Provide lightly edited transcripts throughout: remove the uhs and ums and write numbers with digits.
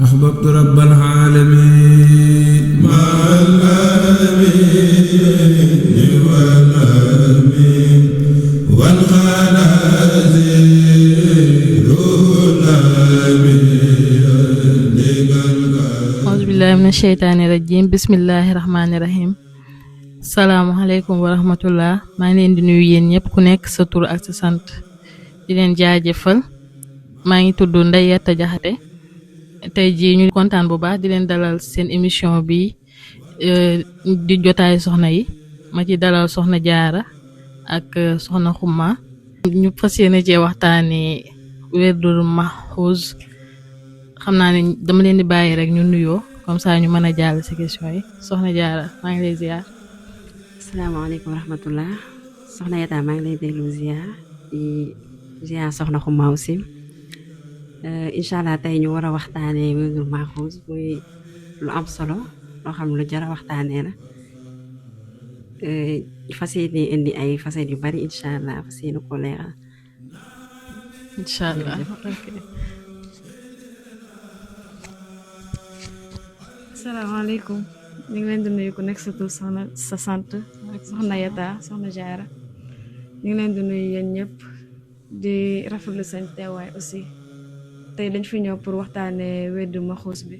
أحببت رب العالمين مع الآمين والآمين والخنازير auzu billahi mina sheytaani rajim bismillahi rahmaani rahim salaamualeykum wa rahmatullah maa ngi leen di nuyu yéen ñëpp ku nekk sa tur ak sa sant di leen jaajëfal maa ngi tudd Ndeye Yatta Jaxate tey jii ñu kontaan bu baax di leen dalal seen émission bi di jotaay soxna yi ma ci dalal soxna Jaara ak soxna Xuma ñu fas yéene cee waxtaani werdul maxuus xam naa ne dama leen di bàyyi rek ñu nuyoo comme ça ñu mën a jàll ci question yi soxna Jaara maa ngi lay ziar. asalaamaaleykum wa rahmatullah soxna Yatta maa ngi lay déglu ziar di ziar soxna Xuma aussi incha allah tey ñu war a waxtaanee wérdul maxuus muy lu am solo loo xam lu jar a waxtaanee la fas yéene indi ay facettes yu bari incha allah fas yéene ko leeral. incha allah ok. asalaamaaleykum ñu ngi leen di nuyu ku nekk sa tur soxna sa sant ak soxna Yatta soxna Jaara ñu ngi leen di nuyu yéen ñëpp di rafetlu seen teewaay aussi tey dañ fi ñëw pour waxtaanee wérdu maxuus bi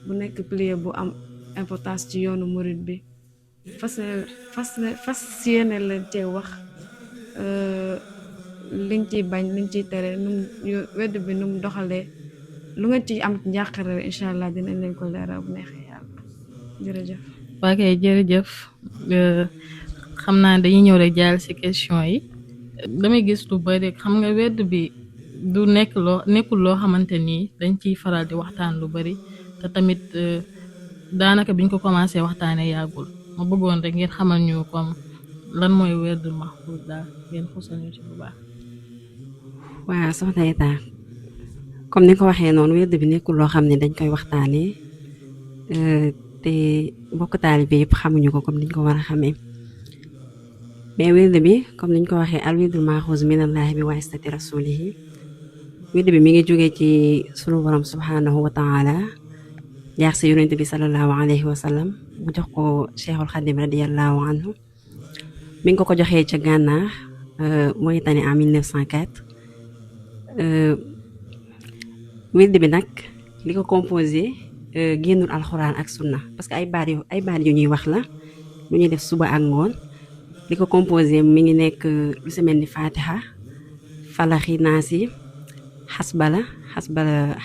bu nekk pilier bu am importance ci yoonu murid bi fas yéene leen cee wax liñ ciy bañ liñ ciy tere wérdu bi nu mu doxalee lu nga ci am njàqare incha allah dinañ leen ko leeral bu neexee yàlla jërëjëf. waa kay jërëjëf xam naa dañuy ñëw rek jàll ci question yi damay gis lu bari xam nga werd bi du nekkul loo xamante ni dañ ciy faral di waxtaan lu bari te tamit daanaka biñ ko commencé waxtaanee yàggul ma bëggoon rek ngeen xamal ñu comme lan mooy werdul maxuus daal ngeen xusal ñu ci bu baax. waaw soxna Yatta comme ni nga ko waxee noonu werd bi nekkul loo xam ne dañ koy waxtaanee te mbokk taalibe yëpp xamuñu ko comme niñ ko war a xamee mais werd bi comme niñ ko waxee al werdul maxuus minallahi bi waasitati rasulihi werd bi mi ngi jógee ci sunu borom subhanahu wa taala jaar si yonent bi sallallahu alayhi wa sallam mu jox ko cheikhul xadim radiallahu anhu mi ngi ko joxee ca Gànnaar Mauritanie en 1904 wird bi nag li ko composé génnul alxuraan ak sunna parce que ay baat yu ñuy wax la lu ñuy def suba ak ngoon li ko composé mi ngi nekk lu si mel ni fatiha falaxi naasi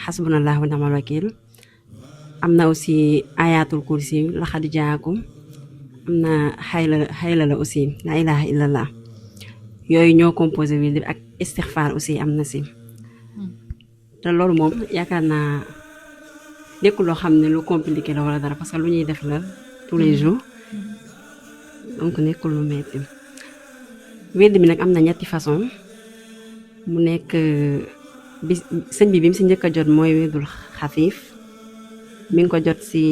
xasbunallahu wa ni'mal wakiil am na aussi ayatul kursi laxad jaakum am na xayla la aussi la ilaha illallah yooyu ñoo composé wird bi ak istixfaar aussi am na si te loolu moom yaakaar naa nekkul loo xam ne lu compliqué la wala dara parce que lu ñuy def la tous les jours donc nekkul lu metti wird bi nag am na ñetti façon mu nekk bi sëñ bi mu si njëkk a jot mooy werdul xafiif mi ngi ko jot si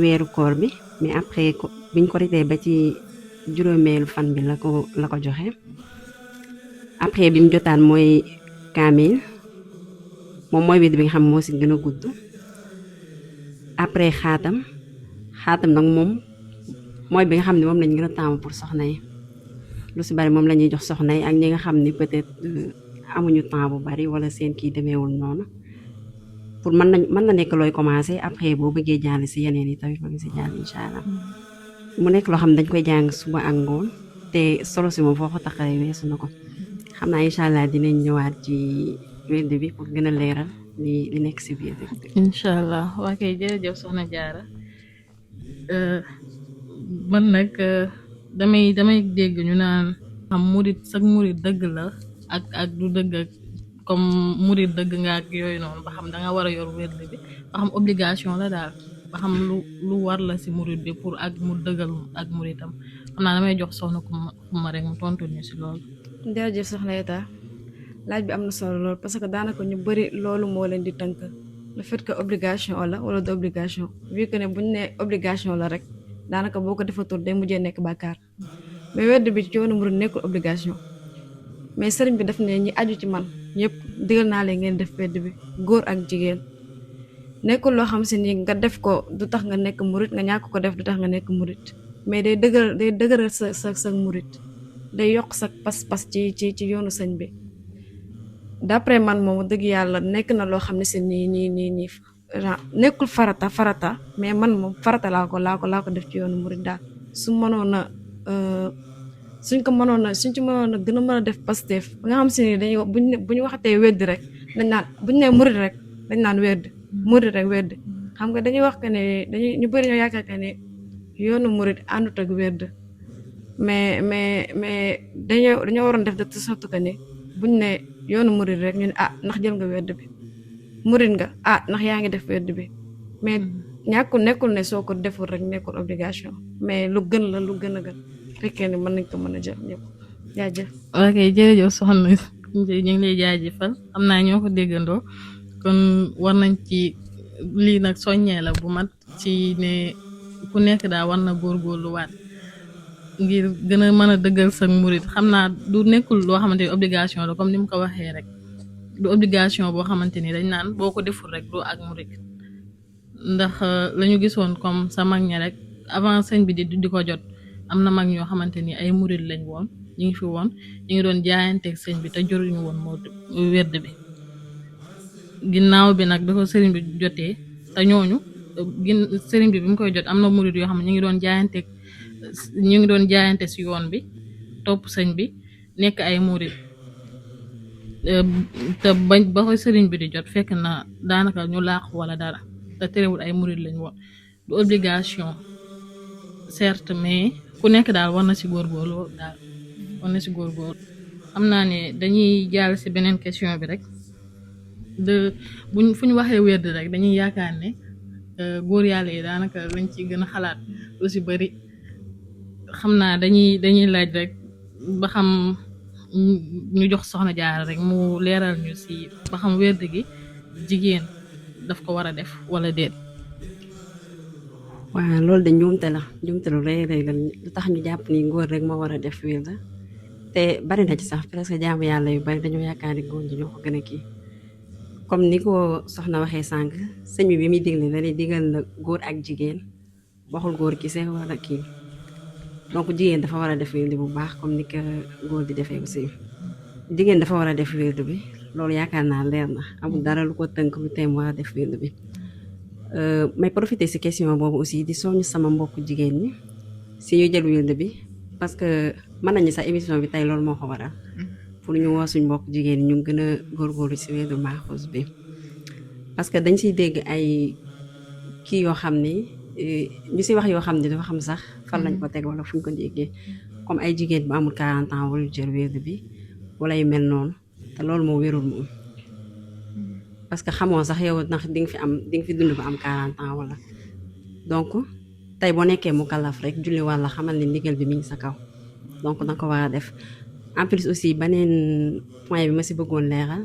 weeru koor bi mais après biñ ko ritee ba ci juróomeelu fan bi la ko joxe après bi mu jotaan mooy kaamil moom mooy wird bi nga xam moo si gën a gudd après xaatam nag moom mooy bi nga xam ne moom lañ gën a taamu pour soxna yi lu si bari moom la ñuy jox soxna yi ak ñi nga xam ni peut-être amuñu temps bu bari wala seen kii demeewul noonu pour mën na nekk looy commencé après boo bëggee jàll si yeneen yi tamit ma ngi si jàll incha allah mu nekk loo xam ne dañ koy jàng suba ak ngoon te solo si moom foo ko taxawee weesu na ko xam naa incha allah dinañ ñëwaat ci wird bi pour gën a leeral li nekk si biir. incha allah waa kay jërëjëf soxna Jaara man nag damay dégg ñu naan xam murit sax murit dëgg la ak du dëgg ak comme murit dëgg nga ak yooyu noonu ba xam da nga war a yor werd bi ba xam obligation la daal ba xam lu war la si murit bi pour ak mu dëggal ak muritam xam naa damay jox soxna Xuma rek mu tontu ñu si loolu. jërëjëf soxna Yatta laaj bi am na solo lool parce que daanaka ñu bari loolu moo leen di tënk le fait que obligation la wala du obligation vu que ne buñ ne obligation la rek daanaka boo ko defatul day mujjee nekk bàkkaar mais werd bi ci yoonu murid nekkul obligation mais sëriñ bi daf ne ñi aju ci man ñëpp digal naa leen ngeen def werd bi góor ak jigéen nekkul loo xam si ni nga def ko du tax nga nekk murit nga ñàkk ko def du tax nga nekk murit mais day dëgëral sa murit day yokk sa pas-pas ci yoonu sëñ bi d'après man moom dëgg yàlla nekk na loo xam ne si nii nekkul farata mais man moom farata laa ko def ci yoonu murit daal su mënoon a suñ ci mënoon a gën a mën a def Pastef ba nga xam si ni dañuy bu ñu waxatee weddi rek dañ naan bu ñu nee murit rek dañ naan weddi murit rek weddi xam nga dañuy wax que ne ñu bëri ñoo yaakaar que ne yoonu murit àndut ak wedd mais dañoo waroon def de toute sorte que ne buñ ne yoonu murit rek ñu ne ndax jël nga wedd bi murit nga ndax yaa ngi def wedd bi mais nekkul ne soo ko deful rek nekkul obligation mais lu gën a gën fekkee ne mën nañ ko mën a jël ñëpp jaajëf. ok jërëjëf soxna ñu ngi lay jaajëfal xam naa ñoo ko déggandoo kon war nañ ci lii nag soññee la bu mat ci ne ku nekk daa war na góorgóorluwaat ngir gën a mën a dëggal sa murit xam naa du nekkul loo xamante ni obligation la comme ni mu ko waxee rek du obligation boo xamante ni dañ naan boo ko deful rek doo ak murit ndax la ñu gisoon comme sa mag ña rek avant sëñ bi di ko jot am na mag ñoo xamante ni ay murit lañ woon ñu ngi fi woon ñu ngi doon jaayanteeg sëñ bi te joruñu woon moo werd bi ginnaaw bi nag da ko sëriñ bi jotee te ñooñu sëriñ bi mu koy jot am na murit yoo xam ne ñu ngi doon jaayante si yoon bi topp sëñ bi nekk ay murit te ba ko sëriñ bi di jot fekk na daanaka ñu laaxu wala dara te terewul ay murit lañ woon du obligation certes mais ku nekk daal war na si góorgóorlu xam naa ne dañuy jàll si beneen question bi rek fu ñu waxee werd rek dañuy yaakaar ne góor yàlla yi daanaka lañ ci gën a xalaat lu si bari xam naa dañuy laaj rek ba xam ñu jox soxna Jaara rek mu leeral ñu si ba xam werd gi jigéen daf ko war a def wala déet. waaw loolu de njuumte lu rëy la lu tax ñu jàpp ni góor rek moo war a def wird te bari na ci sax presque jaamu yàlla yu bari dañoo yaakaar ni góor ñi ñoo ko gën a kii comme ni ko soxna waxee sànq sëñ bi muy digle dañuy digal na góor ak jigéen waxul góor kese wala kii donc jigéen dafa war a def wird bu baax comme ni ko góor di defee aussi jigéen dafa war a def wird bi loolu yaakaar naa leer na amul dara lu ko tënk lu teem war a def wird bi may profiter ci question boobu aussi di soññ sama mbokk jigéen ñi si ñu jël wird bi parce que mën nañu sax émission bi tey loolu moo ko waral pour ñu woo suñ mbokk jigéen ñi ñu gën a góorgóorlu ci wirdu Maxuus bi parce que dañ siy dégg ay kii yoo xam ni ñu si wax yoo xam ne dafa xam sax fan lañ ko teg wala fu ñu ko déggee comme ay jigéen bu amul 40 ans wala jël wird bi wala yu mel noonu te loolu moo wérul moom parce que xamoo sax yow ndax di nga fi dund ba am 40 ans wala donc tey boo nekkee mu kalaf rek julli walla xamal ni ndigal bi mi ngi sa kaw donc danga ko war a def en plus aussi beneen point bi ma si bëggoon leeral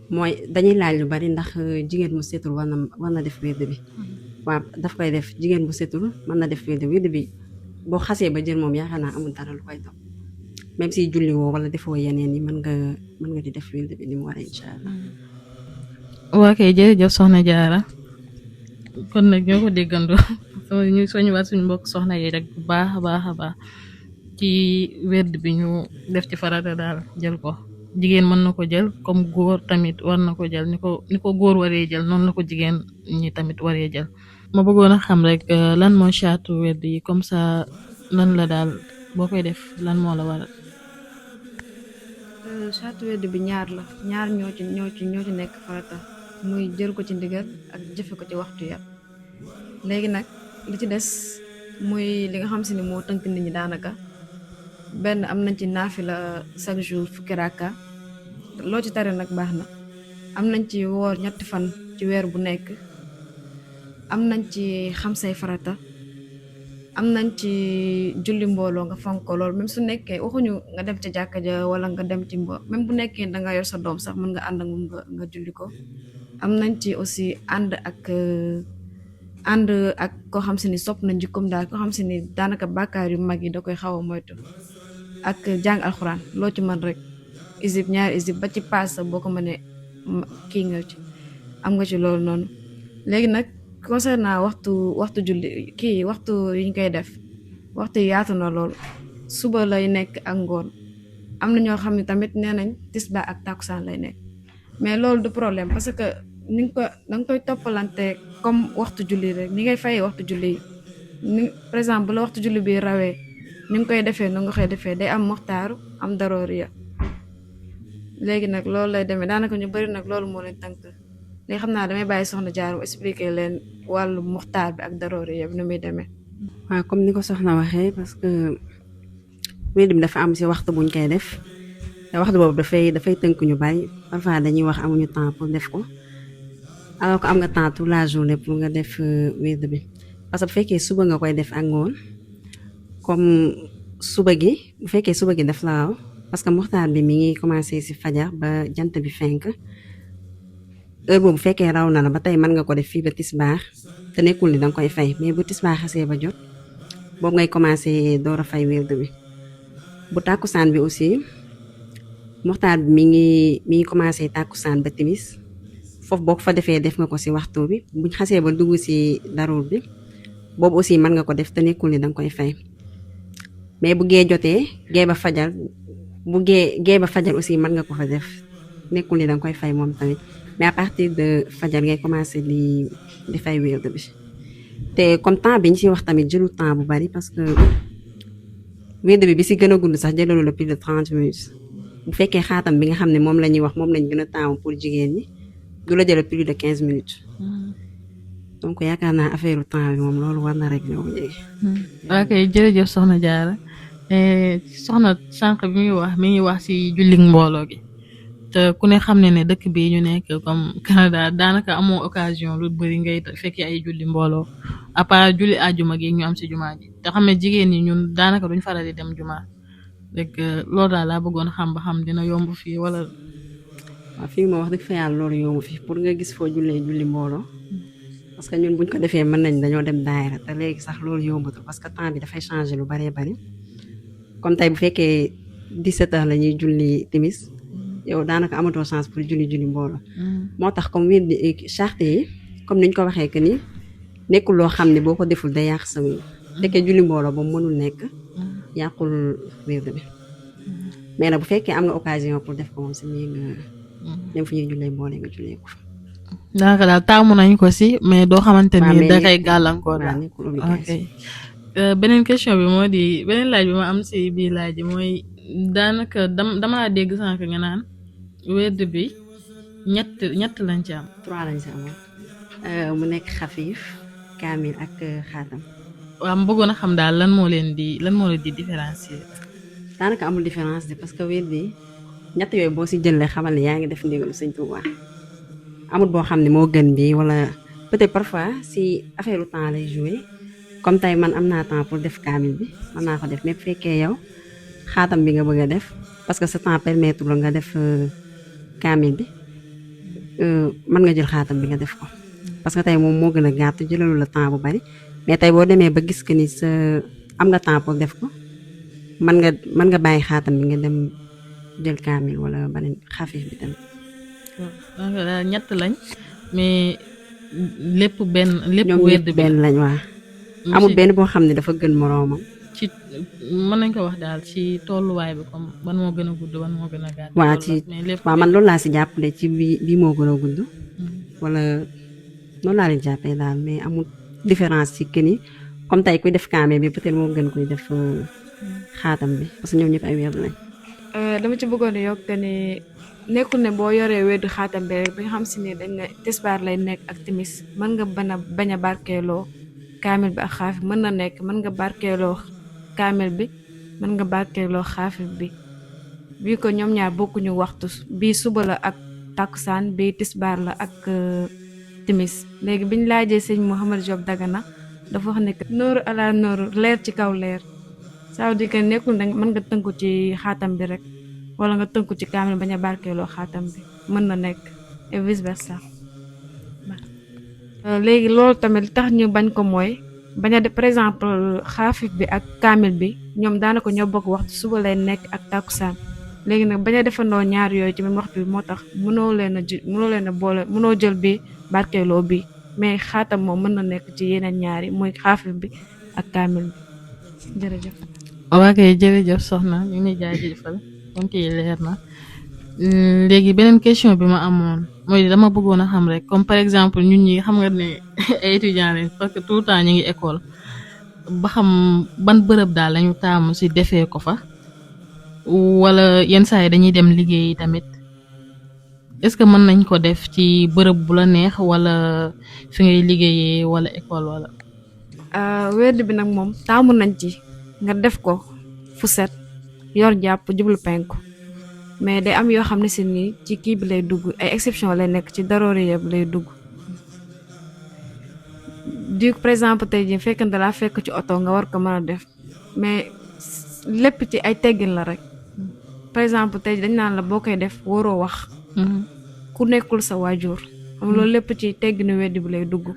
mooy dañuy laaj lu bari ndax jigéen mu setul war na def wird bi waaw daf koy def jigéen bu setul mën na def wird bi boo xasee ba jël moom yaakaar naa amul dara lu koy topp même si julli woo wala defoo yeneen yi mën nga di def wird bi ni mu waree incha allah. waa kay jërëjëf soxna Jaara kon nag ñoo ko déggandoo ñu soññiwaat suñu mbokk soxna yi rek bu baax a baax ci werd bi ñu def ci farata daal jël ko jigéen mën na ko jël comme góor tamit war na ko jël ni ko góor waree jël noonu la ko jigéen ñi tamit waree jël. ma bëggoon a xam rek lan moo caatu werd yi comme ça lan la daal boo koy def lan moo la waral. caatu werd bi ñaar ñoo ci nekk farata muy jël ko ci ndigal ak jëfe ko ci waxtu ya léegi nag li ci des muy li nga xam si ni moo tënk nit ñi daanaka benn am nañ ci naafila chaque jour fukki rakka loo ci tare nag baax na am nañ ci woor 3 fan ci weer bu nekk am nañ ci xam say farata am nañ ci julli mbooloo nga fonk ko loolu même su nekkee waxuñu nga dem ci jàkka ja wala nga dem ci même bu nekkee da nga yor sa doom sax mën nga ànd ak moom nga julli ko am nañ ci aussi ànd ak koo xam si ni sopp nañ jikkoom daal koo xam si ni daanaka bàkkaar yu mag yi da koy xaw a moytu ak jàng alxuraan loo ci mën rek isib 2 isib ba ci paas boo ko mënee kii nga ci am nga ci loolu noonu léegi nag concernant waxtu julli kii waxtu yi ñu koy def waxtu yi yaatu na lool suba lay nekk ak ngoon am na ñoo xam ne tamit nee nañ tisbaar ak takkusaan lay nekk mais loolu du problème parce que ni nga ko da nga koy toppalante comme waxtu julli rek ni ngay fayee waxtu julli yi ni par exemple bu la waxtu julli bi rawee ni nga koy defee nu nga koy defee day am muxtaaru am darooriya léegi nag loolu lay demee daanaka ñu bari nag loolu moo leen tënk léegi xam naa damay bàyyi soxna Jaar mu expliquer leen wàllu muxtaar bi ak darooriya bi nu muy demee. waaw comme ni ko soxna waxee parce que wird bi dafa am si waxtu buñ koy def te waxtu boobu dafay tënk ñu bari parfois dañuy wax amuñu temps pour def ko alors que am nga temps toute la journée pour nga def wird bi parce que bu fekkee suba nga koy def ak ngoon comme suba gi bu fekkee suba gi def la raw parce que muxtaar bi mi ngi commencé si fajar ba jant bi fenk heure boobu bu fekkee raw na la ba tey mën nga ko def fii ba tisbaar te nekkul ni danga koy fay mais bu tisbaar xasee ba jot boobu ngay commencé door a fay wird bi bu tàkkusaan bi aussi muxtaar bi mi ngi commencé tàkkusaan ba timis foofu boo ko fa defee def nga ko si waxtu bi buñ xasee ba dugg si daruur bi boobu aussi mën nga ko def te nekkul ni danga koy fay mais bu gee jotee gee ba fajar bu gee ba fajar aussi mën nga ko fa def nekkul ni danga koy fay moom tamit mais à partir de fajar ngay commencé di fay wird bi te comme temps bi ñu ci wax tamit jëlu temps bu bari parce que wird bi si gën a gudd sax jëlalu la plus de 30 minutes bu fekkee xaatam bi nga xam ne moom la ñuy wax moom lañ gën a taamu pour jigéen ñi du la jël plus de 15 minutes donc yaakaar naa affaire temps bi moom loolu war na rek ñëw léegi. ok jërëjëf soxna Jaara soxna sànq bi mi ngi wax ci julli mbooloo gi te ku ne xam ne dëkk bi ñu nekk comme Canada daanaka amoo occasion lu bëri ngay fekkee ay julli mbooloo à part julli àjjuma gi ñu am ci jumaa ji te xam ne jigéen ñi ñun daanaka duñ faral di dem jumaa rek loolu daal laa bëggoon xam ba xam dina yomb fii wala. waaw fii moo wax dëgg fa yàlla loolu yomb fii pour nga gis foo julli mbooloo parce que ñun buñ ko defee mën nañ dañoo dem daayira te léegi sax loolu yombatul parce que temps bi dafay changer lu baree bari comme tey bu fekkee 17h la ñuy julli timis yow daanaka amatoo chance pour julli mbooloo moo tax comme wird charte yi comme niñ ko waxee que ni nekkul loo xam ne boo ko deful day yàq sa wird fekkee julli mbooloo ba mu mënul nekk yàqul wird bi mais nag bu fekkee am nga occasion pour def ko moom si nii nga dem fu ñuy jullee mboole nga jullee ko daanaka daal taamu nañ ko si mais doo xamante ni da koy gàllankoor daal ok beneen question bi moo di beneen laaj bi ma am si bii laaj bi mooy daanaka dama laa dégg sànq nga naan wird bi ñett lañ ci am. 3 lañ ci amoon mu nekk xafiif kaamil ak xaatam. waaw mu bëggoon a xam daal lan moo leen di différencier. daanaka amul différence de parce que wird bi ñett yooyu boo si jëlee xamal ne yaa ngi def ndigalu Sëñ Tuubaa amul boo xam ne moo gën bi wala peut-être parfois si affaire temps lay jouer comme tey man am naa temps pour def kaamil bi mën naa ko def mais bu fekkee yow xaatam bi nga bëgg a def parce que sa temps permettre la nga def kaamil bi mën nga jël xaatam bi nga def ko parce que tey moom moo gën a gàtt jëlalu la temps bu bari mais tey boo demee ba gis que ni sa am nga temps pour def ko mën nga bàyyi xaatam bi nga dem jël kaamil wala beneen xafif bi tamit. donc daal ñett lañ mais lépp wird bi benn lañ waa amul benn boo xam ne dafa gën moroomam. ci mën nañ ko wax daal ci tolluwaay bi comme ban moo gën a gudd ban moo gën a gàtt. waaw man loolu laa si jàppale ci bii moo gën a gudd. wala noonu laa leen jàppee daal mais amul différence ci këni comme tey kuy def kaamil bi peut-être moo gën koy def xaatam bi parce que ñoom ñëpp ay wird lañ. dama ci bëggoon a yokk ni nekkul ne boo yoree weddu xaatam bi rek ba nga xam si ne dañ ne tisbaar lay nekk ak timis mën nga bañ a barkeeloo kaamil bi ak xaafif mën na nekk mën nga barkeeloo kaamil bi mën nga barkeeloo xaafif bi bii ko ñoom ñaar bokkuñu waxtu bii suba la ak takkusaan bii tisbaar la ak timis léegi biñ laajee sëñ Mouhamed Diop Dagana dafa wax ne nooru ala nooru leer ci kaw leer ça veut dire que nekkul ne mën nga tënku ci xaatam bi rek wala nga tënku ci kaamil bañ a barkeeloo xaatam bi mën na nekk et vice versa léegi loolu tamit li tax ñu bañ ko mooy bañ a def par exemple xaafif bi ak kaamil bi ñoom daanaka ñoo bokk waxtu suba lay nekk ak takkusaan léegi nag bañ a defandoo ñaar yooyu ci même waxtu bi moo tax mënoo leen a boole mënoo jël bi barkeeloo bi mais xaatam moom mën na nekk ci yeneen ñaari mooy xaafim bi ak kaamil bi jërëjëf. waa kay jërëjëf soxna ñu ngi jaajëfal tontu yi leer na. léegi beneen question bi ma amoon mooy dama bëggoon a xam rek comme par exemple ñun ñi xam nga ne ay étudiants lañ parce que tout le temps ñu ngi école ba xam ban bërëb daal lañu taamu ci defee ko fa wala yenn saa yi dañuy dem liggéeyi tamit est-ce que mën nañ ko def ci bërëb bu la neex wala fi ngay liggéeyee wala école wala. werd bi nag moom taamu nañ ci nga def ko fu set yor jàpp jublu penku mais day am yoo xam ne si nii ci kii bi lay dugg ay exception lay nekk ci daroori yëpp lay dugg du par exemple tey jii fekk na laa fekk ci oto nga war ko mën a def mais lépp ci ay teggin la rek par exemple tey dañ naan la boo koy def waroo wax ku nekkul sa waajur xam loolu lépp ci tegginu weddi bi lay dugg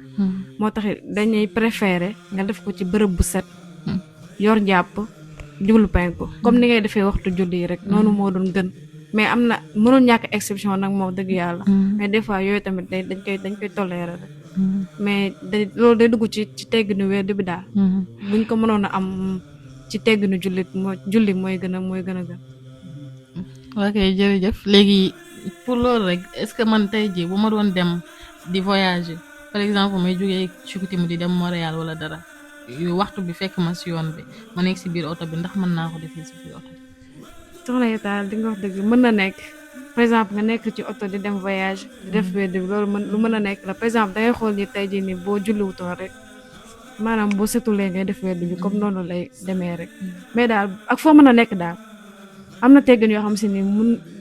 moo tax dañuy préféré nga def ko ci bërëb bu set yor jàpp jublu penku comme ni ngay defee waxtu julli yi rek noonu moo doon gën mais am na mënul ñàkk exception nag moo dëgg yàlla mais des fois yooyu tamit dañ koy tolérer rek mais loolu day dugg ci tegginu weddi bi daal buñ ko mënoon a am ci tegginu julli mooy gën a gën. ok jërëjëf léegi pour loolu rek est-ce que man tey jii bu ma doon dem di voyager par exemple may jógee Chicoutimi di dem Montréal wala dara yu waxtu bi fekk ma si yoon bi ma nekk si biir oto bi ndax mën naa ko defee si biir oto bi. soxna Yata di nga wax dëgg mën na nekk par exemple nga nekk ci oto di dem voyage di def werd bi loolu lu mën a nekk la par exemple dangay xool ni tey jii nii boo julliwutoon rek maanaam boo setulee ngay def werd bi comme noonu lay demee rek mais daal ak foo mën a nekk daal am na teggin yoo xam si ni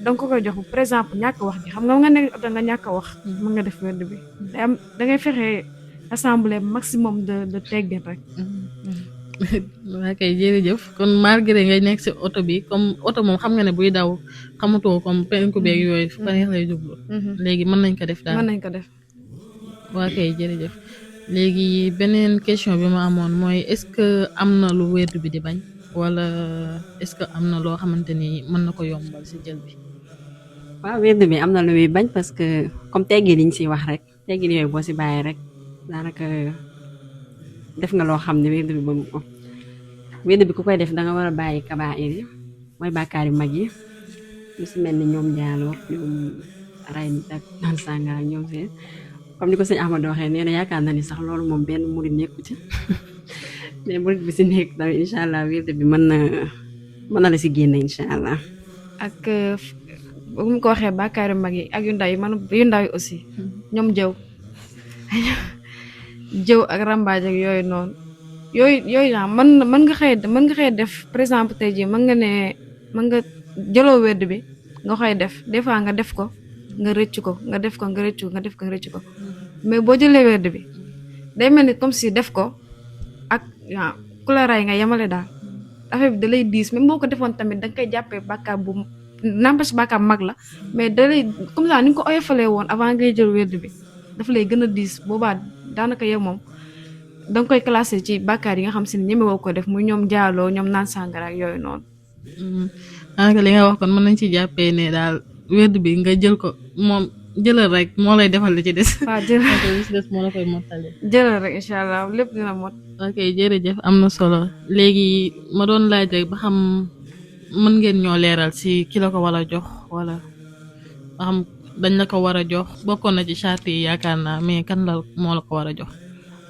danga ko koy jox par exemple ñàkk wax gi xam nga nekk oto nga ñàkk wax mën nga def werd bi dangay fexe assembler maximum de teggin rek. waa kay jërëjëf kon malgré ngay nekk ci oto bi comme oto moom xam nga ne buy daw xamutoo comme penku beeg yooyu fu ko neex lay jublu. léegi mën nañ ko def daal mën nañ ko def. waa kay jërëjëf léegi beneen question bi ma amoon mooy est-ce que am na lu werd bi di bañ wala est-ce que am na loo xamante ni mën na ko yombal ci jël bi. waaw werd bi am na lu muy bañ parce que comme teggin yi ñu ciy wax rek teggin yooyu boo ci bàyyi rek daanaka def nga loo xam ne werd bi ba mu ko werd bi ku koy def danga war a bàyyi kabaa'ir yi mooy bàkkaar yu mag yi lu ci mel ni ñoom njaaloo ñoom ray nit ak naan sàngara ak ñoom seen comme ni ko sëñ Ahmad waxee nee na yaakaar na ni sax loolu moom benn murid nekku ci mais murid bi ci nekk tamit incha allah werd bi mën na la ci génne incha allah. ak bu mu ko waxee bàkkaar yu mag yi ak yu ndaw yi man yu ndaw yi aussi ñoom jëw ak rambaaj ak yooyu noonu yooyu naa mën nga xëy def par exemple tey jii mën nga jëloo werd bi nga koy def des fois nga def ko nga rëcc ko nga def ko nga rëcc ko nga def ko nga rëcc ko mais boo jëlee werd bi day mel ni comme si def ko ak waaw ku la ray nga yemale daal affaire bi da lay diis même boo ko defoon tamit da nga koy jàppee bàkkaar bu n'empêche bàkkaar mag la mais da lay comme ça ni nga ko oyofalee woon avant ngay jël werd bi dafa lay gën a diis boobaa daanaka yow moom danga koy classé ci bàkkaar yi nga xam si ne ñeme woo ko def muy ñoom jaaloo ñoom naan sàngara ak yooyu noonu. daanaka li nga wax kon mën nañ ci jàppee ne daal werd bi nga jël ko moom jëlal rek moo lay defal li ci des. waaw jëlal li ci des moo la koy mottali. jëlal rek incha allah lépp dina mot. ok jërëjëf am na solo léegi ma doon laaj rek ba xam mën ngeen ñoo leeral si ki la ko war a jox wala ba xam dañ la ko war a jox bokkoon na ci charte yi yaakaar naa mais kan la moo la ko war a jox.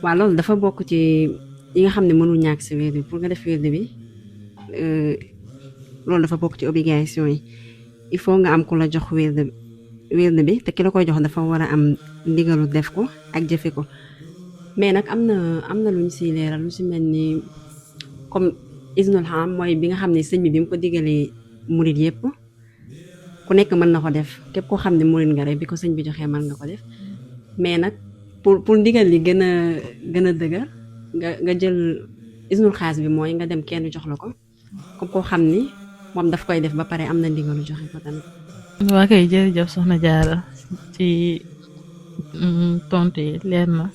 waaw loolu dafa bokk ci yi nga xam ne mënul ñàkk ci werd bi pour nga def werd bi loolu dafa bokk ci obligation yi il faut nga am ku la jox werd bi te ki la koy jox dafa war a am ndigalu def ko ak jëfe ko mais nag am na lu ñu siy leeral lu si mel ni comme isnul xam mooy bi nga xam ne sëñ bi mu ko digalee murid yépp ku nekk mën na ko def képp koo xam ne murid nga rek bi ko sëñ bi joxee mën nga ko def mais nag pour ndigal li gën a dëgër nga jël isnul xaas bi mooy nga dem kenn jox la ko comme koo xam ni moom daf koy def ba pare am na ndigalu joxe ko tamit. waa kay jërëjëf soxna Jaara ci tontu yi leer na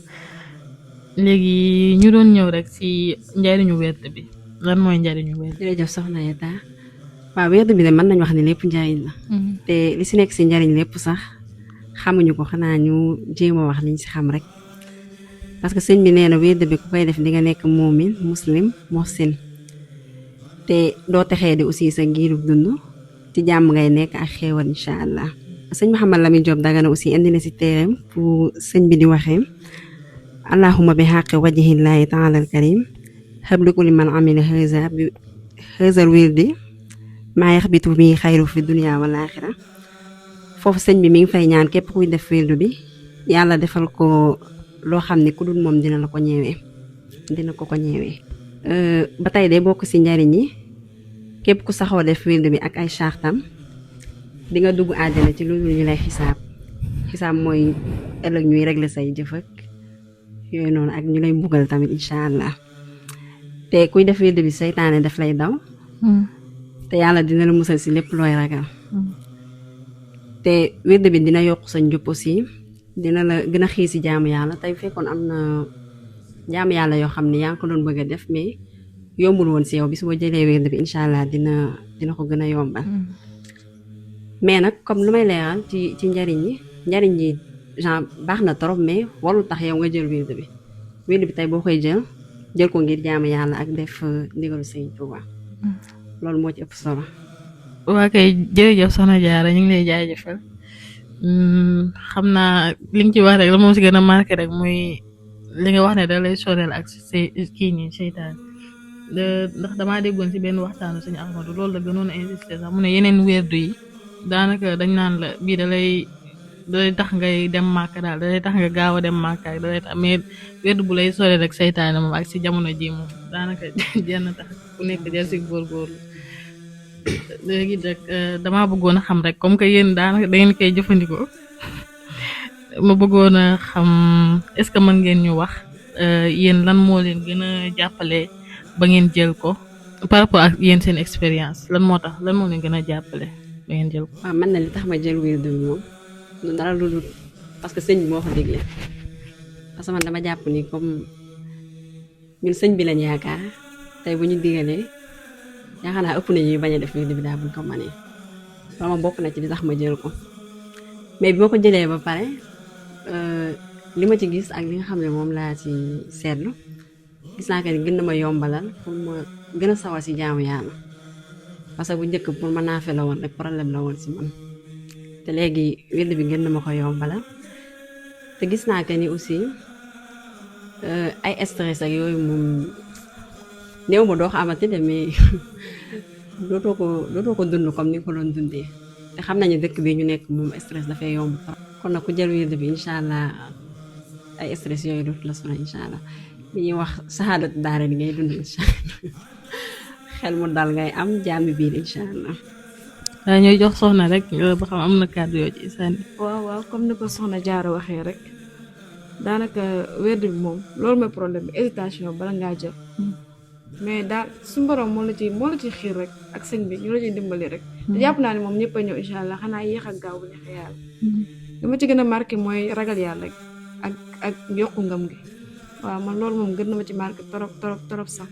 léegi ñu doon ñëw rek ci njariñu werd bi lan mooy njariñu werd. jërëjëf soxna Yata waaw werd bi de mën nañu wax ne lépp njariñ la. te li ci nekk ci njariñ lépp sax xamuñu ko xanaa ñu jéem a wax liñ ci xam rek parce que sëñ bi nee na wérd bi ku koy def di nga nekk muumin muslim muhsin te doo texee di aussi sa giirub dund ci jàmm ngay nekk ak xéewal incha allah. sëñ Mouhamed Lamine Diop Dagana aussi indi na si téereem fu sëñ bi di waxee allahumma bi xaqi wajhillahi taala al karim habli kulli man amila haazal wirdi maa yaxbitu bi xayru fi dunya wal axira. foofu sëñ bi mi ngi fay ñaan képp kuy def wirdu bi yàlla defal ko loo xam ne ku dul moom dina la ko ñeewee dina ko ñeewee. ba tey day bokk si njariñ yi képp ku saxoo def wirdu bi ak ay chartam di nga dugg àjjana ci loolu ñu lay xisaab mooy ëllëg ñuy régler say jëf ak yooyu noonu ak ñu lay mbugal tamit incha allah. te kuy def wirdu bi seytaane daf lay daw te yàlla dina la musal si lépp looy ragal. te wirdu bi dina yokk sa njub aussi dina la gën a xii si jaamu yàlla tey fekkoon am na jaamu yàlla yoo xam ne yaa ngi ko doon bëgg a def mais yombul woon si yow bis boo jëlee wirdu bi incha allah dina ko gën a yombal. mais nag comme lu may leeral ci njariñ yi genre baax na trop mais warul tax yow nga jël wirdu bi tey boo koy jël ko ngir jaamu yàlla ak def ndigalu Sëñ Tuuba loolu moo ci ëpp solo. waa kay jërëjëf soxna Diarra ñu ngi lay jaajëfal xam naa li nga ci wax rek la moom si gën a marqué rek muy li nga wax ne da lay soreel ak kii nii seytaan ndax damaa déggoon si benn waxtaanu Sëñ Ahmadu loolu la gënoon a insisté sax mu ne yeneen wirdu yi daanaka dañ naan la bii dalay tax ngay dem Màkka daal dalay tax nga gaaw a dem Màkka ak dalay tax mais wirdu bu lay soreel rek seytaane moom ak si jamono ji moom daanaka jenn tax ku nekk jar si góorgóorlu. léegi nag damaa bëggoon a xam rek comme que yéen daanaka da ngeen koy jëfandikoo ma bëggoon a xam est-ce que mën ngeen ñu wax yéen lan moo leen gën a jàppale ba ngeen jël ko par rapport ak yéen seen expérience lan moo leen gën a jàppale ba ngeen jël ko. waaw man na li tax ma jël wirdu bi moom du dara lu dul parce que sëñ bi moo ko digle parce que man dama jàpp ni comme ñun sëñ bi lañ yaakaar tey bu ñu digalee. yaakaar naa ëpp na ñuy bañ a def wirdu bi daal buñ ko mënee loolu ma bokk na ci li tax ma jël ko mais bi ma ko jëlee ba pare li ma ci gis ak li nga xam ne moom laa ci seetlu gis naa que ni gën na ma yombalal pour ma gën a sawar si jaamu yàlla parce que bu njëkk pour ma naafe la woon rek problème la woon si man te léegi wirdu bi gën na ma ko yombalal te gis naa que ni aussi ay stress ak yooyu moom néew ma doo ko amati de mais dootoo ko dund comme ni nga ko doon dundee te xam nañu dëkk bi ñu nekk moom stress dafay yomb trop kon nag ku jël wirdu bi incha allah ay stress yooyu dootu la sonal incha allah li ñuy wax saxaadat daara ni ngay dund incha allah xel mu dal ngay am jàmmi biir incha allah. waaye ñooy jox soxna rek ba xam am na kàddu yoo ci sànni. waaw comme ni ko soxna Diarra waxee rek daanaka wirdu bi moom loolu mooy problème bi hésitation bala ngaa jël. mais daal suñu borom moo la ci xiir rek ak sëñ bi ñu la ciy dimbali rek. te jàpp naa ne moom ñëpp a ñëw incha allah xanaa yéex ak gaaw bu neexee yàlla. li ma ci gën a marqué mooy ragal yàlla ak yokku ngam gi waaw man loolu moom gën na ma ci marqué trop sax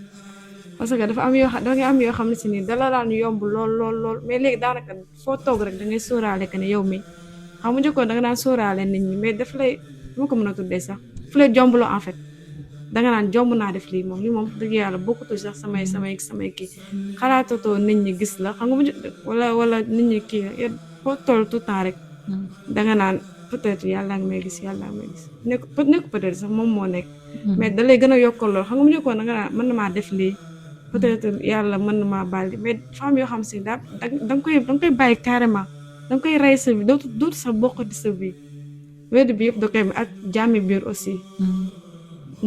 parce que dafa am yoo xam ne si nii dala daan yomb lool mais léegi daanaka foo toog rek da ngay sóoraale que ne yow mi xam nga njëkkoon da nga daan sóoraale nit ñi mais daf lay lu ma ko mën a tuddee sax fu lay jombloo en fait. danga naan jomb naa def lii moom dëgg yàlla bokkutul sax samay kii xalaatatoo nit ñi gis la xam nga wala nit ñi kii foo toll tout temps rek danga naan peut-être yàlla ngi may gis nekk peut-être sax moom moo nekk mais da lay gën a yokkal lool xam nga mu njëkkoon danga naan mën na maa def lii peut-être yàlla mën na maa baal mais femme yoo xam si daal danga koy bàyyi carrément danga koy rey sa vie dootu sa bokkati sa vie wirdu bi yëpp da koy ak jàmmi biir aussi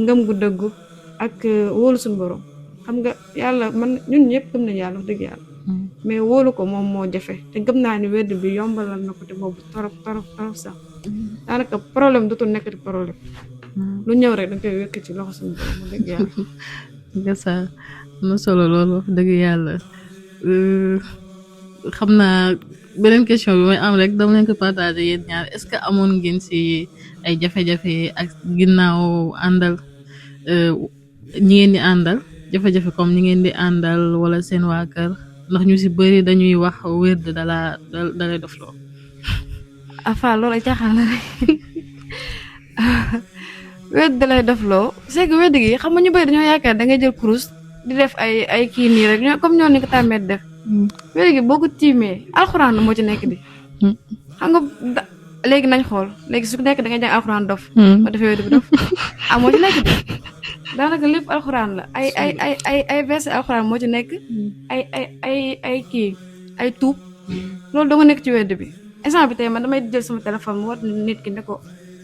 ngëm gu dëggu ak wóolu suñu borom xam nga yàlla man ñun ñëpp gëm nañu yàlla wax dëgg yàlla mais wóolu ko moom moo jafe te gëm naa ni wirdu bi yombalal na ko te boobu torop sax daanaka problème dootul nekkati problème lu ñëw rek danga koy wékk ci loxo suñu borom wax dëgg yàlla nga sa na solo loolu wax dëgg yàlla xam naa beneen question bi may am rek dama leen ko partagé yéen ñaar est-ce que amoon ngeen si ay jafe-jafe ak ginnaaw àndal ñi ngeen di àndal jafe-jafe comme ñi ngeen di àndal wala seen waa kër ndax ñu si bëri dañuy wax wirdu dalay dof loo afa loolu ay caaxaan la rek wedd da lay def loo c'est que wedd gi xam nga ñu bëri dañoo yaakaar da ngay jël kurus di def ay kii nii rek comme ñoo ni ko tàmmee def wedd gi boo ko tiimee alxuraan moo ci nekk di xam nga léegi nañ xool léegi su nekk da ngay jàng alxuraan dof ba defee wedd bi dof moo ci nekk di daanaka lépp alxuraan la ay verset alxuraan moo ci nekk ay kii ay tuub loolu da nga nekk ci wedd bi instant bi tey man damay jël sama téléphone mu war nit ki ne ko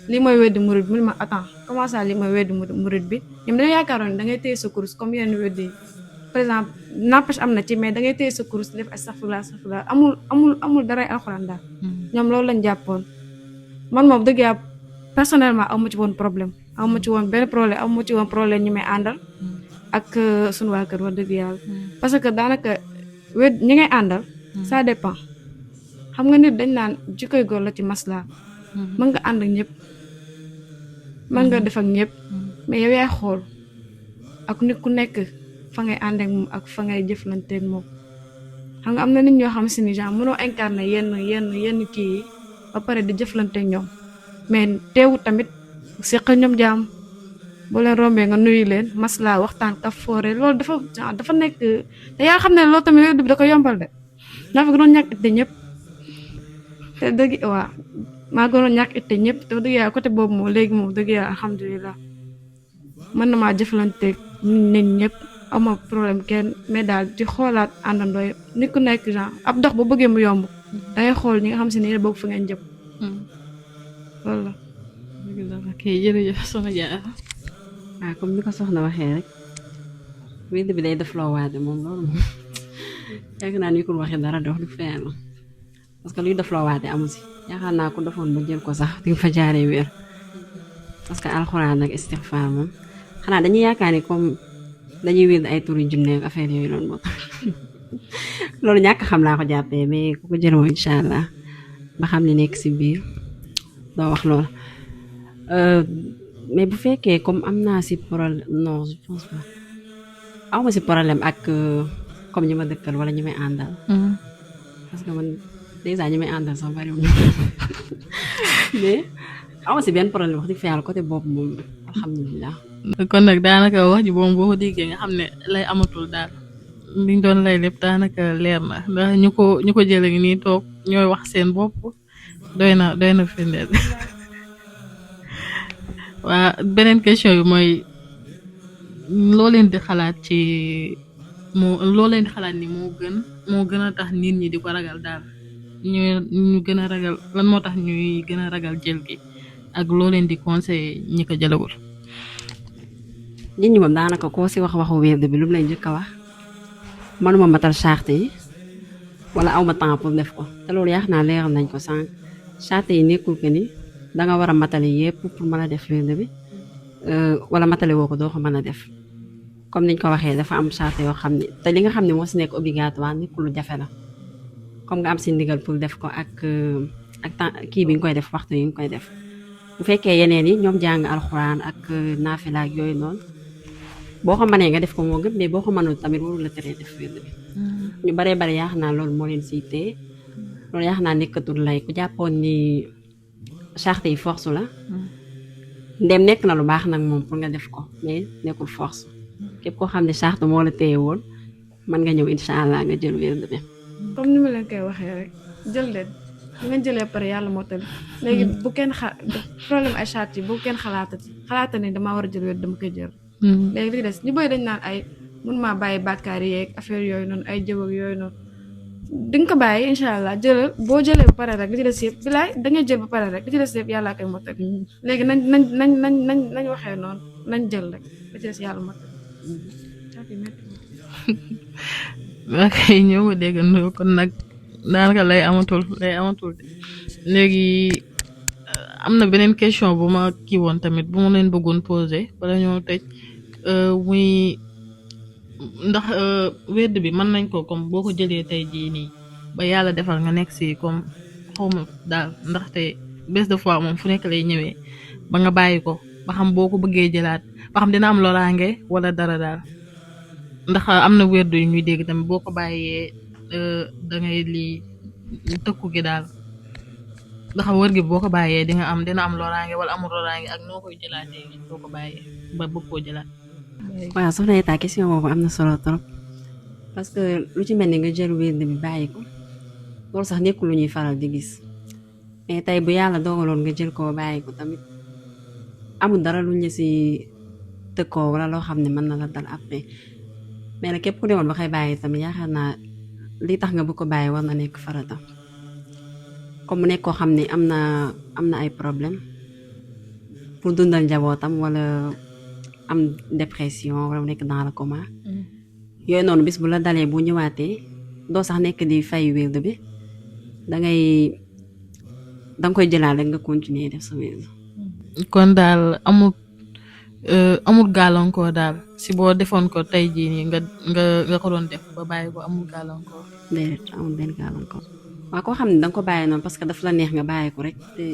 lii mooy weddi murid bi mu ne ma attends comment ça lii mooy weddi murid bi ñoom dañoo yaakaaroon ne da ngay téye sa kurus comme yenn weddi yi par exemple n'empêche am na ci mais da ngay téye sa kurus def astaghfirullah amul daray alxuraan daal ñoom loolu lañ jàppoon man moom dëgg yàlla personnellement amu ci woon problème amu ci woon benn problème amu ci woon problème ñi may àndal ak sunu waa kër wax dëgg yàlla parce que daanaka wedd ñi ngay àndal ça dépend xam nga nit dañ naan jikkoy góor la ci maslaa mën nga ànd ak ñëpp mën nga def ak ñëpp mais yow yaay xool ak nit ku nekk fa ngay ànd ak moom ak fa ngay jëflanteeg moom xam nga am na nit ñoo xam si ni genre mënoo incarner yenn kii yi ba pare di jëflanteeg ñoom mais teewut tamit seq ñoom jaam boo leen rombee nga nuyu leen maslaa waxtaan ka foore loolu dafa nekk te yaa xam ne loolu tamit wedd bi da ko yombal de naa fa gënoon ñàkk itte ñëpp te dëgg waaw maa gënoon ñàkk itte ñëpp te dëgg yàlla côté boobu moom léegi moom dëgg yàlla alhamdulilah mën na maa jëflanteeg nit ñëpp ama problème kenn mais daal di xoolaat àndandoo yëpp nit ku nekk genre ab dox ba bëggee mu yomb dangay xool ñi nga xam si ne bokk fa ngeen jëm loolu la. ok jërëjëf soxna Diarra. waaw comme ni ko soxna waxee rek wedd bi day def loo waate moom loolu moom yaakaar naa ni ko waxee dara dox du fenn parce que luy def loo waate amu si yaakaar naa ko defoon ba jël ko sax di nga fa jaaree wér parce que alxuraan ak istixfaar moom xanaa dañuy yaakaar ni comme dañuy wedd ay turi junne ak affaire yooyu noonu moo tax loolu ñàkk xam laa ko jàppee mais ku ko jël moom incha allah ba xam ne nekk si biir doo wax loolu mais bu fekkee comme am naa si problème non je pense pas aw ma si problème ak comme ñi ma dëkkal wala ñi may àndal parce que man déjà ñi may àndal sax bariwul mais aw ma si benn problème wax dëgg fa yàlla côté boobu moom alhamdulilah. kon nag daanaka wax ji boobu boo ko déggee nga xam ne lay amatul daal liñ doon lay lépp daanaka leer na ndax ñu ko jëlee ngi nii toog ñooy wax seen bopp doy na firndeel waa beneen question bi mooy loo leen di xalaat ni moo gën a tax nit ñi di ko ragal daal ñu gën a ragal lan moo tax ñuy gën a ragal jël gi ak loo leen di conseiller ñi ko jëlawul. nit ñi moom daanaka koo si waxu wedd bi lu mu lay njëkk a wax manuma matal charte yi wala awma temps pour def ko te loolu yaakaar naa leeral nañ ko sànq charte yi nekkul que ni danga war a matale yépp pour mën a def wedd bi wala matale woo ko doo ko mën a def comme niñ ko waxee dafa am charte yoo xam ne te li nga xam ne moo si nekk obligatoire nekkul lu jafe la comme nga am si ndigal pour def ko ak temps kii bi nga koy def waxtu yi nga koy def bu fekkee yeneen yi ñoom jàng alxuraan ak naafila ak yooyu noonu boo ko mënee nga def ko moo gën mais boo ko mënul tamit warul la teree def wedd bi ñu baree bari yaakaar naa loolu moo leen siy téye loolu yaakaar naa nekkatul lay ku jàppoon ni charte yi force la ndem nekk na lu baax nag moom pour nga def ko mais nekkul force képp koo xam ne charte moo la téye woon mën nga ñëw incha allah nga jël wedd bi comme ni ma leen koy waxee rek jël leen bu ngeen jëlee pare yàlla moo tamit léegi bu kenn problème ay charte yi bu kenn xalaata ne damaa war a jël wedd dama koy jël léegi li des ñu bëri dañ naan ay mun maa bàyyi bàkkaar yeeg affaire yooyu noonu ay jëw ak yooyu noonu di nga ko bàyyi incha allah jëlal boo jëlee ba pare rek li ci des yëpp bilaay da ngay jël ba pare rek li ci des yëpp yàllaa koy mottali léegi nañ waxee noonu nañ jël rek li ci des yàlla mottali ok ñëw ma déggandoo kon nag daanaka lay amatul léegi am na beneen question bu ma kii woon tamit bu ma leen bëggoon poser bala ñoo tëj muy ndax wedd bi mën nañ ko comme boo ko jëlee tey jii nii ba yàlla defal nga nekk si comme xawma daal ndaxte bés de fois moom fu nekk lay ñëwee ba nga bàyyi ko ba xam boo ko bëggee jëlaat ba xam dina am loraange wala dara daal ndax am na wedd yu ñuy dégg tamit boo ko bàyyee da ngay lii tëkku gi daal. ndax wër gi boo ko bàyyee dina am loraange wala amul loraange ak noo koy jëlaatee boo ko bàyyee ba bëgg koo jëlaat. waaw soxna Yata question boobu am na solo trop parce que lu ci mel ni nga jël wérd bi bàyyi ko loolu sax nekkul lu ñuy faral di gis mais tey bu yàlla dogaloon nga jël koo bàyyi ko tamit amul dara luñ la si tëkkoo wala loo xam ne mën na la dal après mais nag képp ku demoon ba koy bàyyi tamit yaakaar naa li tax nga bu ko bàyyi war na nekk farata comme mu nekk koo xam ne am na ay problème pour dundal njabootam wala am dépression wala mu nekk dans le coma yooyu noonu bis bu la dalee bu ñëwaatee doo sax nekk di fay wérd bi danga koy jëlaat rek nga continuer def sa wérd. kon daal amul gàllankoor daal si boo defoon ko tey jii nii nga ko doon def ba bàyyi ko amul gàllankoor. déedéet amul benn gàllankoor waaw koo xam ne danga ko bàyyi noonu parce que daf la neex nga bàyyi ko rek te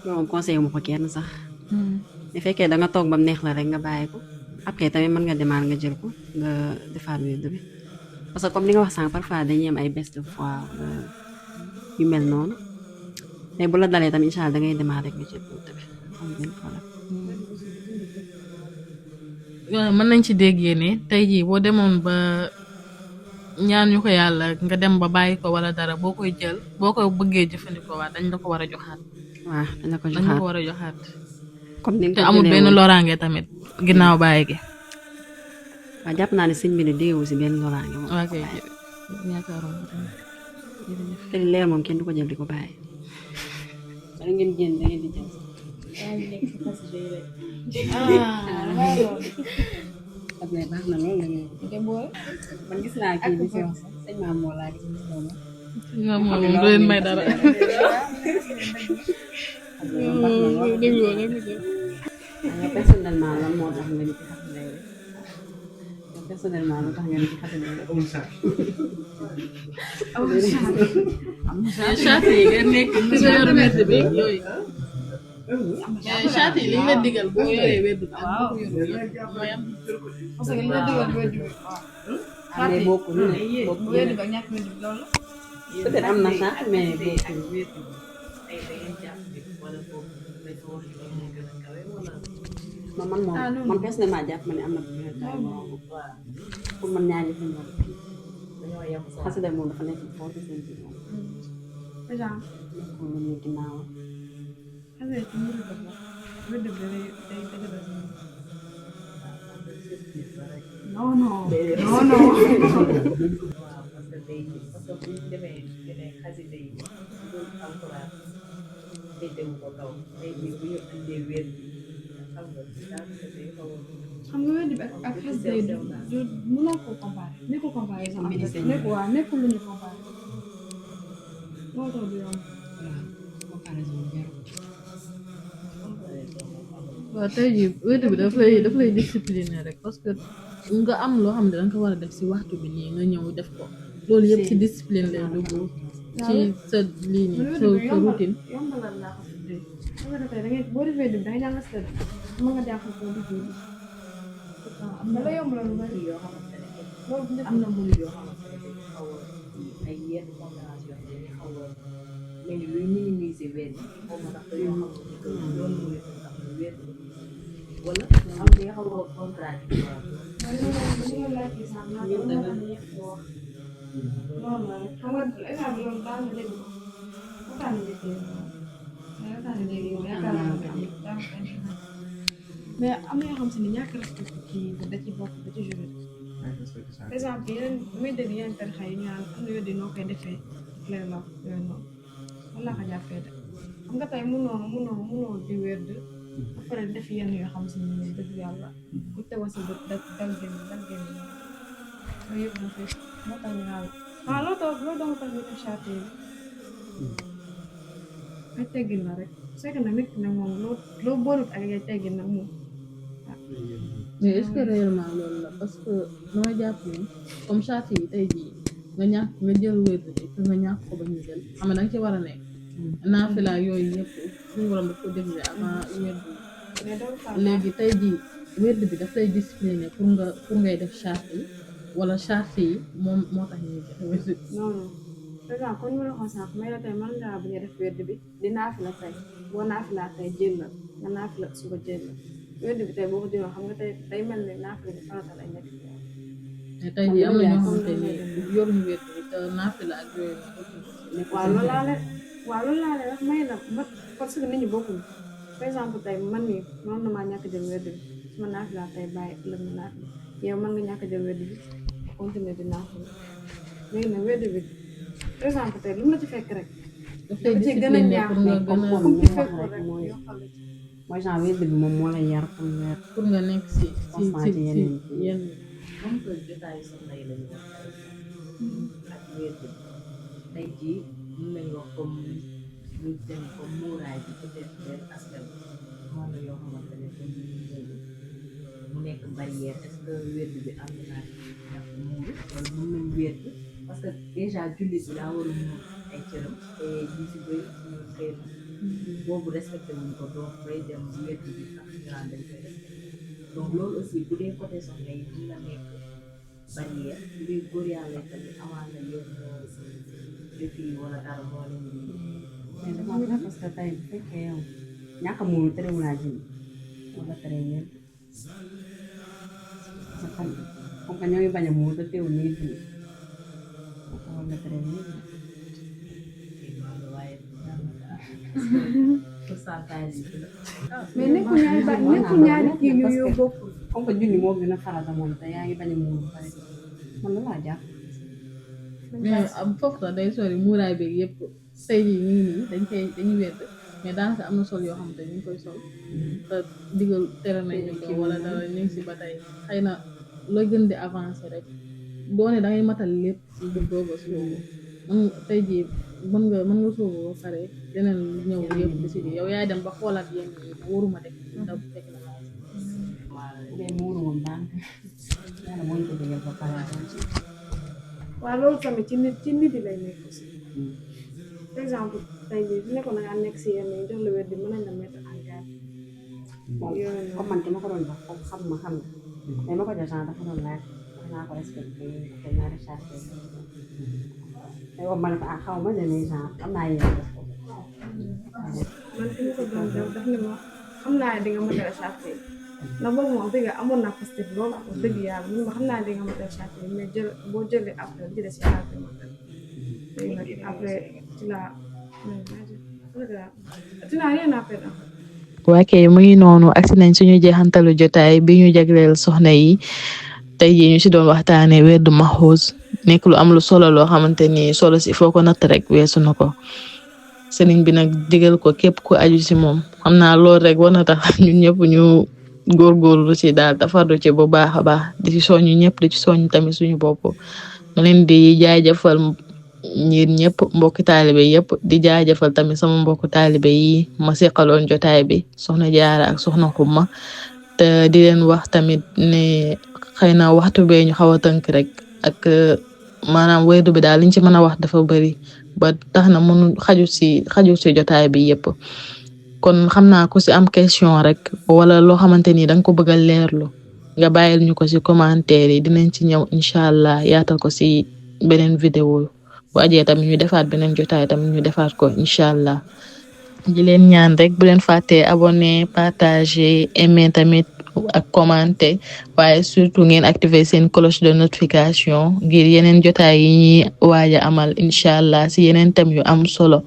moom conseil mu ko kenn sax. bu fekkee da nga toog ba mu neex la rek nga bàyyi ko après tamit mën nga demaat nga jël ko nga defaat wérd bi parce que comme li nga wax sànq parfois dañuy am ay baisse de foi yu mel noonu mais bu la dalee tamit incha allah da ngay demaat rek nga jël ko tamit amul benn problème. waaw mën nañ ci déggee ne tey jii boo demoon ba ñaan ñu ko yàlla nga dem ba bàyyi ko wala dara boo koy jël boo ko bëggee jëfandikoo waat dañ la ko war a joxaat. waaw dañ la ko war a joxaat. comme ni te amul benn loraange tamit ginnaaw bàyyi gi. waaw jàpp naa ne sëñ bi ne déewu si benn loraange moom. ok yaakaaroon te leer moom kenn du ko jël di ko bàyyi. wala ngeen génn da ngeen di jël. baax na loolu la man gis naa kii bi si wax sëñ Maam moo laa gis moom du leen may dara. personnellement lan moo tax nga di ci xasida yi personnellement lu tax nga di ci xasida yi charte yi nga nekk ci sa yor wedd bi yooyu mais charte yi li ñu la digal boo yoree wedd bi ak boo ko yoree mooy am parce que li la digal wedd bi am na bokk lu ne bokk wedd bi ak ñàkk wedd bi loolu peut-être am na sax mais bokk man personnellement jàpp ma ne am na pour man ñaari fi moom xasida moom dafa nekk foofu seen bi moom déjà nekkul lu ñuy ginnaaw xasida ci mbir la wedd bi day dëgëral non non xam nga wedd bi ak xasida yi du mënoo ko comparé nekkul comparé nekkul lu ñu comparé moo tax du yomb waaw tey jii wedd bi daf lay discipliner rek parce que nga am loo xam ne danga ko war a def si waxtu bi nii nga ñëw def ko loolu yëpp ci discipline lay dugg ci sa lii nii sa routine yombalal laa ko tuddee xam nga dafay da ngay boo defee wedd bi da ngay jàng sa mën nga jàpp ko liggéey am na la yombalal lu bari yoo xamante ne loolu am na mbir yoo xamante ne dañu xaw a ay yenn conférence yoo xam ne xaw a mel ni luy minimiser wedd xaw ma ndax yoo xamante ne loolu mooy tax lu wedd wala am na xaw a contradictoire loolu la rek xam nga état bi loolu daal la dégg mais am na yoo xam si ne ñàkk respect ci da ci bokk da ci joué par exemple yeneen muy dégg yeneen tarixa yi ñu naan am na yoo di noo koy defee leen la yooyu noonu man laa ko jàppee de xam nga tey mënoo di wérd ba pare def yenn yoo xam si ne dëgg yàlla bu tewa si bët dal génn loolu yëpp na fi moo tax ñu naan loolu dama tax ñu def charte yi ay teggin la rek c'est que nag nit ki nag moom loo boolut ak ay teggin nag moom mais est-ce que réellement loolu la parce que noo jàpp ni comme charte yi tey jii nga jël wérd bi te nga ñàkk ko ba ñu jël xam nga danga ci war a nekk naafila yooyu yëpp suñu borom daf ko dégle avant wérd bi léegi tey jii wérd bi daf lay discipliner pour ngay def charte yi wala charte yi moom moo tax ñuy joxe wérd bi non par exemple kon ñu la waxoon sànq may la tey mën ngaa bañ a def wedd bi di naafila tey boo naafilaa tey jëllal nga naafila suba jëllal wedd bi tey boo ko jëloon xam nga tey day mel ni naafila bi farata lay nekk ci yow. mais tey jii am na ñoo xamante ni yoruñu wér bi te naafila ak yooyu waaw loolu laa leen wax may la parce que nit ñi bokkuñu par exemple tey man mii mënoon na maa ñàkk jël wedd bi su ma naafilaa tey bàyyi ëllëg ma naafila yow mën nga ñàkk jël wedd bi continuer di naafila léegi nag wedd bi par exemple tey lu mu la ci fekk rek daf lay ci gën a discipliné ñaax pour nga comme gën a moom ci li fekk wax rek rek mooy yokkal la ci. mooy genre wedd bi moom moo lay yar pour nga nekk si Constant ci yeneen yenn comme que jotaayu soxna yi lañu wax ak wér bi tey jii mën nañu wax comme lu dem comme muuraay bi peut-être benn askan moom la yoo xamante ne comme mu nekk barrière est-ce que wér bi am na ñàkk muuru wala mën nañ wér parce que déjà jullit bi daa war a muur ay cëram te ñu si bëri suñu xëy na boobu respecté wuñ ko donc bay dem wér bi sax ñu naan dañ koy respecté donc loolu aussi bu dee côté soxna yi mën na nekk barrière bu dee góor yàlla tamit amaan na yenn défi wala dara moo leen di mais dafa am parce que tey bu fekkee yow ñàkk a muuru terewul laa jël wala tere ngeen parce que comme que ñoo ngi bañ a muuru te teewul ñu ngi dund wala tere ngeen waaye pourcentage yi mais nekkul ñaari kii yu bokkul. comme que junni moo gën a farata moom te yaa ngi bañ a muuru pare man la laa jàpp mais am foofu sax day sori muuraay beeg yëpp tey jii ñu ngi nii dañuy wedd mais daanaka am na sol yoo xamante ni ñu ngi koy sol te digal tere nañu ko wala dara ñu ngi si ba tey xëy na looy gën di avancer rek doone da ngay matal lépp si doog a soobu man tey jii mën nga soobu ba pare leneen ñëw yëpp di si yow yaay dem ba xoolaat yéen ñi waruma def da fekk na maa bu dee muuru moom daanaka yàlla moo ñu ko digal ba pare waaw loolu tamit ci nit yi lay nekk aussi par exemple tey jii su nekkoon da ngaa nekk si yenn yi jox la wér di mën nañ la mettre en garde yooyu comme man ki ma ko doon jox foofu xam nga mais ma ko jox dafa doon laaj wax naa ko respecté te ñaari charte te boobu ma ne ko xaw ma ne mais genre am naa yéen man ki ma ko doon jox daf ne ma xam naa ne di nga mën a charte yi ndax boobu moom dëgg amoon naa positif loolu wax dëgg yàlla mun ma xam naa ne di nga mën a charte yi mais boo jëlee après ji des si àll bi léegi nag après ci la rien à perdre. waa kay mu ngi noonu agsi nañ suñu jeexantalu jotaay bi ñu jagleel soxna yi tey jii ñu si doon waxtaanee werdu maxuus nekk lu am lu solo loo xamante ni solo si foo ko natt rek weesu na ko sëriñ bi nag digal ko képp ku aju si moom xam naa loolu rek war na tax ñun ñëpp ñu góorgóorlu ci daal dafardu ci bu baax a baax di ci soñu ñëpp di ci soñu tamit suñu bopp ma leen di jaajëfal ñiir ñëpp mbokki taalibe yëpp di jaajëfal tamit sama mbokku taalibe yi ma seqaloon jotaay bi soxna Jaara ak soxna Xuma te di leen wax tamit ne xëy na waxtu bee ñu xaw a tënk rek ak maanaam wérdu bi daal liñ ci mën a wax dafa bari ba tax na mënu xaju si jotaay bi yëpp kon xam naa ku si am question rek wala loo xamante ni danga ko bëgg a leerlu nga bàyyil ñu ko si commentaire yi dinañ ci ñëw incha allah yaatal ko si beneen vidéo bu ajee tamit ñu defaat beneen jotaay tamit ñu defaat ko incha allah di leen ñaan rek bu leen fàttee abonné partager aimer tamit ak commenter waaye surtout ngeen activer seen cloche de notification ngir yeneen jotaay yi ñuy waaja amal incha allah si yeneen thèmes yu am solo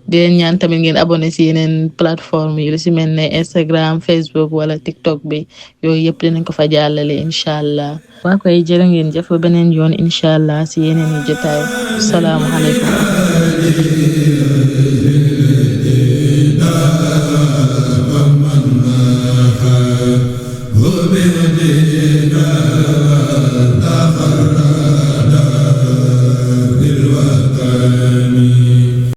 di leen ñaan tamit ngeen abonné si yeneen plateforme yi lu si mel ne Instagram Facebook wala TikTok bi yooyu yëpp dinañ ko fa jàllale incha allah waa koy jërë ngeen jëf ba beneen yoon incha allah si yeneen i jotaay salaamu aleykum